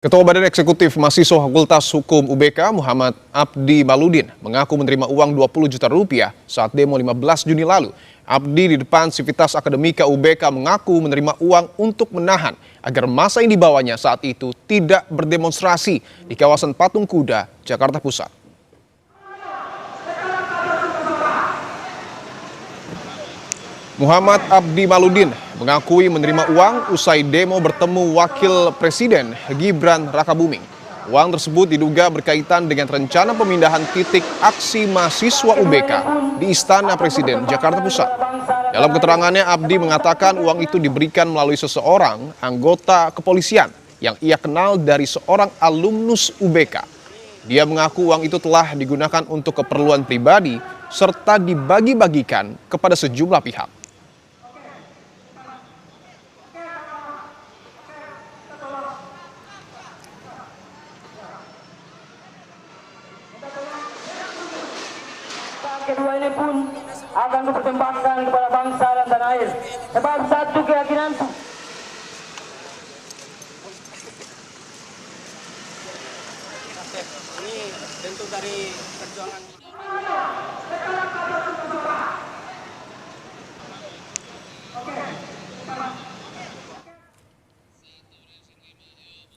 Ketua Badan Eksekutif Mahasiswa Fakultas Hukum UBK Muhammad Abdi Maludin mengaku menerima uang 20 juta rupiah saat demo 15 Juni lalu. Abdi di depan Sivitas Akademika UBK mengaku menerima uang untuk menahan agar massa yang dibawanya saat itu tidak berdemonstrasi di kawasan Patung Kuda, Jakarta Pusat. Muhammad Abdi Maludin mengakui menerima uang usai demo bertemu Wakil Presiden Gibran Rakabuming. Uang tersebut diduga berkaitan dengan rencana pemindahan titik aksi mahasiswa UBK di Istana Presiden Jakarta Pusat. Dalam keterangannya, Abdi mengatakan uang itu diberikan melalui seseorang anggota kepolisian yang ia kenal dari seorang alumnus UBK. Dia mengaku uang itu telah digunakan untuk keperluan pribadi serta dibagi-bagikan kepada sejumlah pihak. Kedua ini pun akan dipersembahkan kepada bangsa dan tanah air. Sebab satu keyakinanku. Ini bentuk dari perjuangan.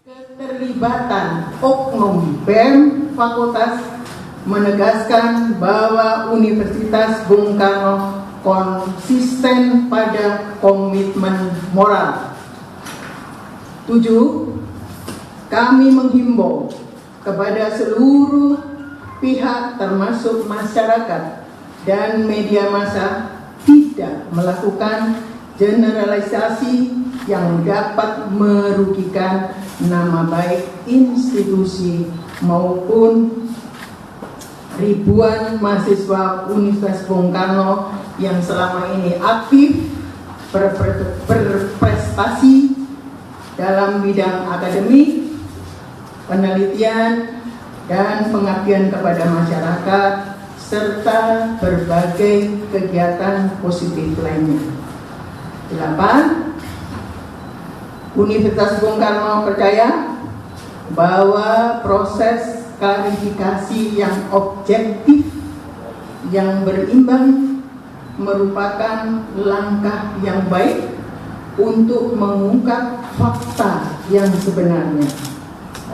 Keterlibatan oknum BEM Fakultas menegaskan bahwa Universitas Bung Karno konsisten pada komitmen moral. 7. Kami menghimbau kepada seluruh pihak termasuk masyarakat dan media massa tidak melakukan generalisasi yang dapat merugikan nama baik institusi maupun ribuan mahasiswa Universitas Bung Karno yang selama ini aktif berprestasi dalam bidang akademik, penelitian, dan pengabdian kepada masyarakat, serta berbagai kegiatan positif lainnya. 8. Universitas Bung Karno percaya bahwa proses klarifikasi yang objektif, yang berimbang merupakan langkah yang baik untuk mengungkap fakta yang sebenarnya.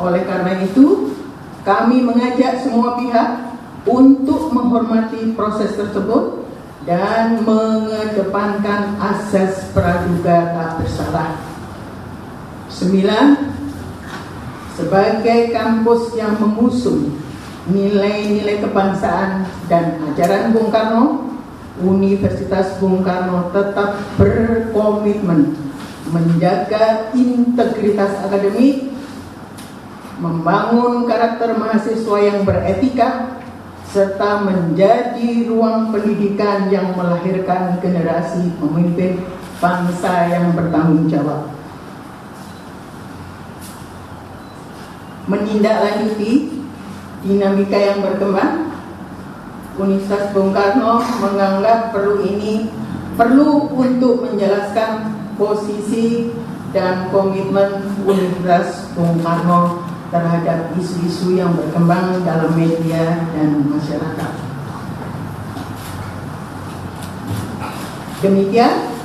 Oleh karena itu, kami mengajak semua pihak untuk menghormati proses tersebut dan mengedepankan asas praduga tak bersalah. 9. Sebagai kampus yang mengusung nilai-nilai kebangsaan dan ajaran Bung Karno, Universitas Bung Karno tetap berkomitmen menjaga integritas akademik, membangun karakter mahasiswa yang beretika, serta menjadi ruang pendidikan yang melahirkan generasi pemimpin bangsa yang bertanggung jawab. Menindaklanjuti dinamika yang berkembang, Universitas Bung Karno menganggap perlu untuk menjelaskan posisi dan komitmen Universitas Bung Karno terhadap isu-isu yang berkembang dalam media dan masyarakat. Demikian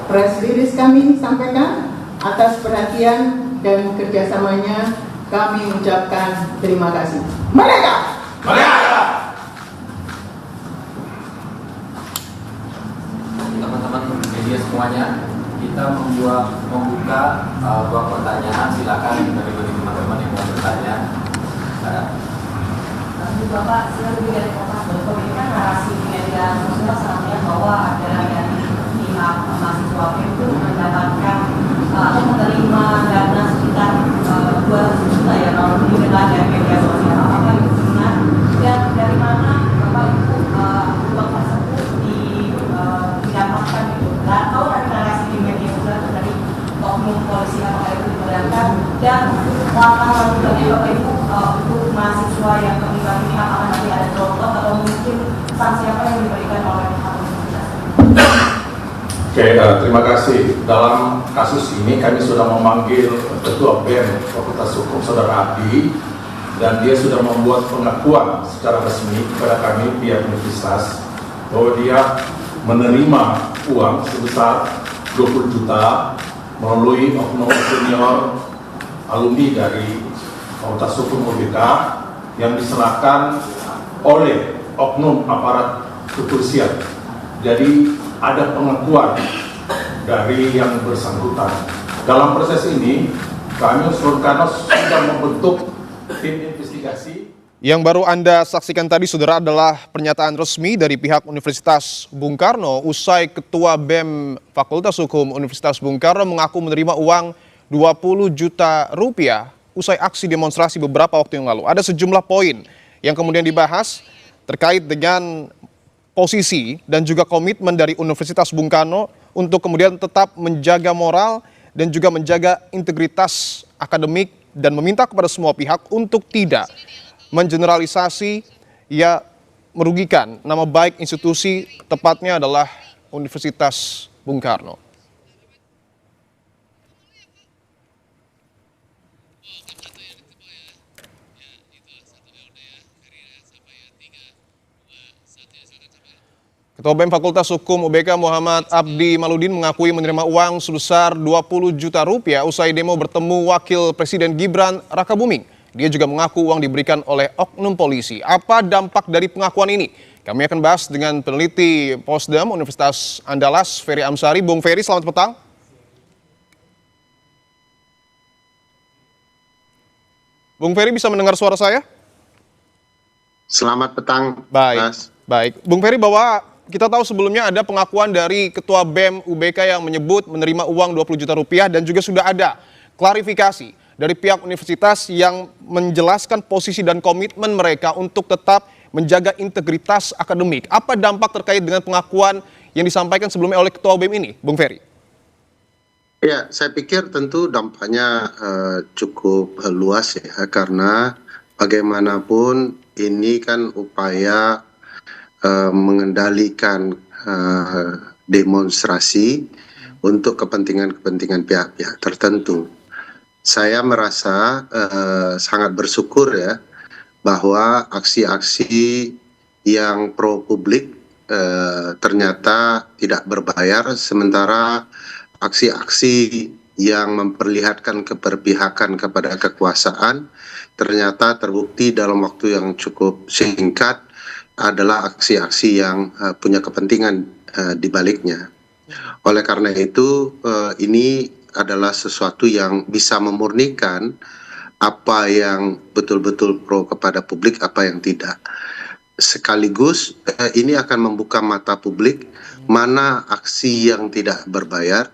press release kami sampaikan. Atas perhatian dan kerjasamanya kami ucapkan terima kasih. Merdeka! Merdeka! Teman-teman media semuanya, kita membuka ruang pertanyaan. Silakan dari teman-teman yang mau bertanya. Bapak, lebih dari Bapak, ini kan narasi di media sosial sebenarnya bahwa ada dari pihak mahasiswa itu mendapatkan atau menerima dana sekitar 2 juta ya kalau didengar dari media sosial. Apakah itu benar? Dan dari mana Bapak itu uang tersebut didapatkan itu? Atau dari narasi di media sosial itu dari oknum polisi, apakah itu dibenarkan? Dan langkah lanjutannya Bapak Ibu untuk mahasiswa yang terlibat ini apakah nanti ada drop atau mungkin sanksi apa yang diberikan oleh pihak universitas? Terima kasih. Dalam kasus ini kami sudah memanggil Ketua BEM Fakultas Hukum Saudara Abdi, dan dia sudah membuat pengakuan secara resmi kepada kami pihak universitas bahwa dia menerima uang sebesar 20 juta melalui oknum senior alumni dari Fakultas Hukum UBK yang diserahkan oleh oknum aparat kepolisian. Jadi ada pengakuan dari yang bersangkutan. Dalam proses ini, kami Surkanos sudah membentuk tim investigasi. Yang baru Anda saksikan tadi, saudara, adalah pernyataan resmi dari pihak Universitas Bung Karno usai Ketua BEM Fakultas Hukum Universitas Bung Karno mengaku menerima uang 20 juta rupiah usai aksi demonstrasi beberapa waktu yang lalu. Ada sejumlah poin yang kemudian dibahas terkait dengan posisi dan juga komitmen dari Universitas Bung Karno untuk kemudian tetap menjaga moral dan juga menjaga integritas akademik dan meminta kepada semua pihak untuk tidak mengeneralisasi ya merugikan nama baik institusi, tepatnya adalah Universitas Bung Karno. Ketua BEM Fakultas Hukum UBK Muhammad Abdi Maludin mengakui menerima uang sebesar 20 juta rupiah usai demo bertemu Wakil Presiden Gibran Rakabuming. Dia juga mengaku uang diberikan oleh oknum polisi. Apa dampak dari pengakuan ini? Kami akan bahas dengan peneliti Posdam Universitas Andalas, Ferry Amsari. Bung Ferry, selamat petang. Bung Ferry, bisa mendengar suara saya? Selamat petang, Baik, Mas. baik. Bung Ferry, bahwa kita tahu sebelumnya ada pengakuan dari Ketua BEM UBK yang menyebut menerima uang 20 juta rupiah dan juga sudah ada klarifikasi dari pihak universitas yang menjelaskan posisi dan komitmen mereka untuk tetap menjaga integritas akademik. Apa dampak terkait dengan pengakuan yang disampaikan sebelumnya oleh Ketua BEM ini, Bung Ferry? Ya, saya pikir tentu dampaknya cukup luas ya, karena bagaimanapun ini kan upaya mengendalikan demonstrasi untuk kepentingan-kepentingan pihak-pihak tertentu. Saya merasa sangat bersyukur ya bahwa aksi-aksi yang pro publik ternyata tidak berbayar, sementara aksi-aksi yang memperlihatkan keberpihakan kepada kekuasaan ternyata terbukti dalam waktu yang cukup singkat adalah aksi-aksi yang punya kepentingan di baliknya. Oleh karena itu, ini adalah sesuatu yang bisa memurnikan apa yang betul-betul pro kepada publik, apa yang tidak. Sekaligus ini akan membuka mata publik mana aksi yang tidak berbayar,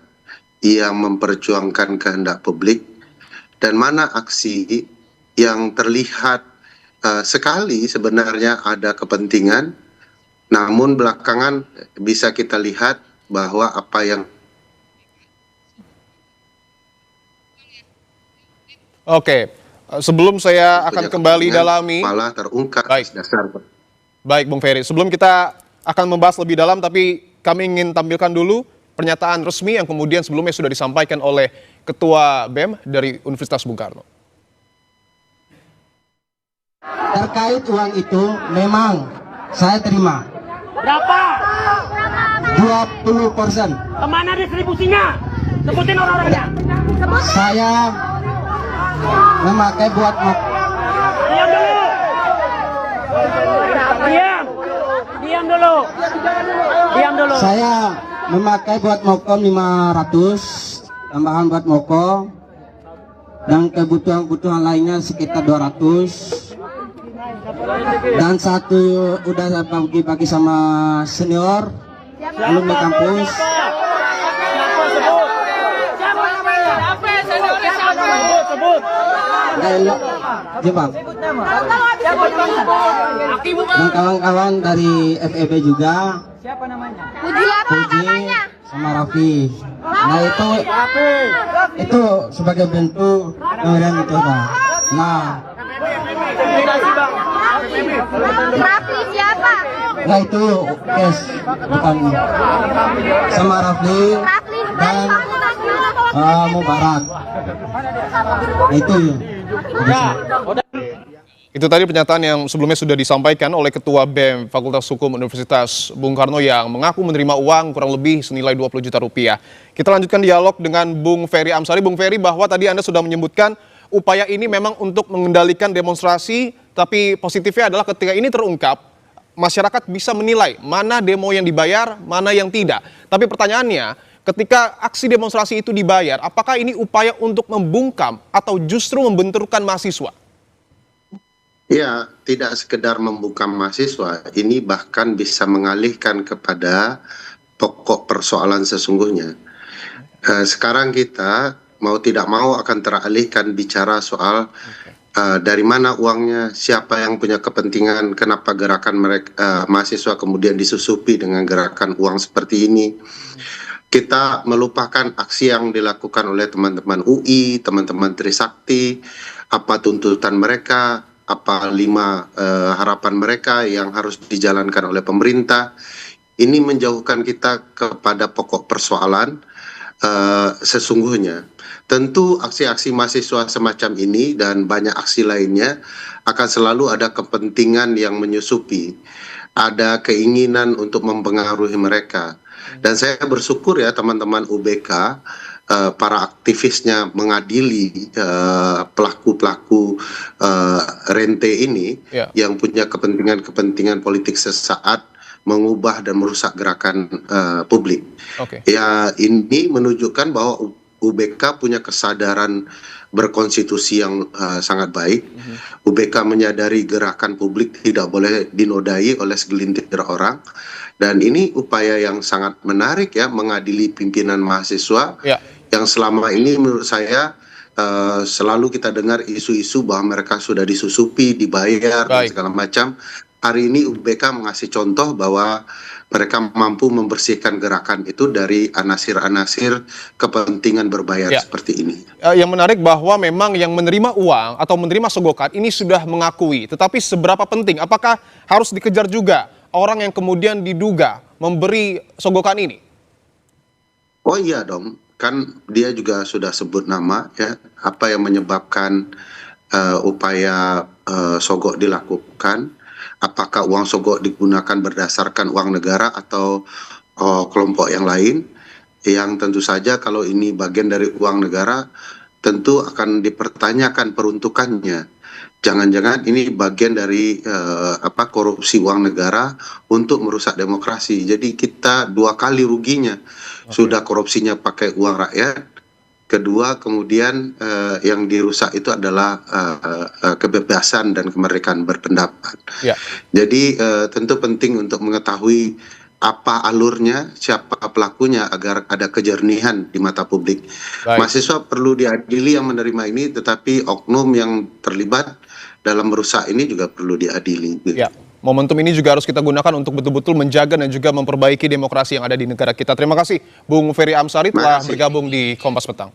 yang memperjuangkan kehendak publik, dan mana aksi yang terlihat sekali sebenarnya ada kepentingan, namun belakangan bisa kita lihat bahwa apa yang Oke, sebelum saya akan kembali dalami malah terungkap. Baik, Bung Ferry. Sebelum kita akan membahas lebih dalam, tapi kami ingin tampilkan dulu pernyataan resmi yang kemudian sebelumnya sudah disampaikan oleh Ketua BEM dari Universitas Bung Karno. Terkait uang itu memang saya terima. Berapa? 20%. Kemana distribusinya? Sebutin orang-orangnya. Saya memakai buat Diam dulu. Diam dulu. Diam dulu. Saya memakai buat mokom 500, tambahan buat mokom, dan kebutuhan-kebutuhan lainnya sekitar 200. Dan satu udah saya bagi-bagi sama senior alumni kampus. Jepang dan kawan-kawan dari FEB juga. Siapa namanya? Puji sama Raffi. Nah itu sebagai bentuk pemberian itu kan. Nah, Raffi siapa? Nah itu Kes bukan sama Rafli dan Mubarak. Nah itu Itu tadi pernyataan yang sebelumnya sudah disampaikan oleh Ketua BEM Fakultas Hukum Universitas Bung Karno yang mengaku menerima uang kurang lebih senilai 20 juta rupiah. Kita lanjutkan dialog dengan Bung Ferry Amsari. Bung Ferry, bahwa tadi Anda sudah menyebutkan upaya ini memang untuk mengendalikan demonstrasi, tapi positifnya adalah ketika ini terungkap, masyarakat bisa menilai mana demo yang dibayar, mana yang tidak. Tapi pertanyaannya, ketika aksi demonstrasi itu dibayar, apakah ini upaya untuk membungkam atau justru membenturkan mahasiswa? Ya, tidak sekedar membungkam mahasiswa, ini bahkan bisa mengalihkan kepada pokok persoalan sesungguhnya. Sekarang kita mau tidak mau akan teralihkan bicara soal dari mana uangnya, siapa yang punya kepentingan, kenapa gerakan mereka mahasiswa kemudian disusupi dengan gerakan uang seperti ini. Kita melupakan aksi yang dilakukan oleh teman-teman UI, teman-teman Trisakti, apa tuntutan mereka, apa 5 harapan mereka yang harus dijalankan oleh pemerintah. Ini menjauhkan kita kepada pokok persoalan sesungguhnya. Tentu aksi-aksi mahasiswa semacam ini dan banyak aksi lainnya akan selalu ada kepentingan yang menyusupi, ada keinginan untuk mempengaruhi mereka. Dan saya bersyukur ya teman-teman UBK, para aktivisnya mengadili pelaku-pelaku rente ini yang punya kepentingan politik sesaat, mengubah dan merusak gerakan publik. Ya, ini menunjukkan bahwa UBK punya kesadaran berkonstitusi yang sangat baik. UBK menyadari gerakan publik tidak boleh dinodai oleh segelintir orang. Dan ini upaya yang sangat menarik ya, mengadili pimpinan mahasiswa yang selama ini menurut saya selalu kita dengar isu-isu bahwa mereka sudah disusupi, dibayar, dan segala macam. Hari ini UBK mengasih contoh bahwa mereka mampu membersihkan gerakan itu dari anasir-anasir kepentingan berbayar seperti ini. Yang menarik bahwa memang yang menerima uang atau menerima sogokan ini sudah mengakui. Tetapi seberapa penting? Apakah harus dikejar juga orang yang kemudian diduga memberi sogokan ini? Oh iya dong, kan dia juga sudah sebut nama ya, apa yang menyebabkan upaya sogok dilakukan. Apakah uang sogok digunakan berdasarkan uang negara atau kelompok yang lain, yang tentu saja kalau ini bagian dari uang negara tentu akan dipertanyakan peruntukannya. Jangan-jangan ini bagian dari korupsi uang negara untuk merusak demokrasi. Jadi kita 2 kali ruginya. Sudah korupsinya pakai uang rakyat, kedua kemudian yang dirusak itu adalah kebebasan dan kemerdekaan berpendapat. Jadi tentu penting untuk mengetahui apa alurnya, siapa pelakunya agar ada kejernihan di mata publik. Mahasiswa perlu diadili yang menerima ini, tetapi oknum yang terlibat dalam merusak ini juga perlu diadili. Momentum ini juga harus kita gunakan untuk betul-betul menjaga dan juga memperbaiki demokrasi yang ada di negara kita. Terima kasih Bung Ferry Amsari telah bergabung di Kompas Petang.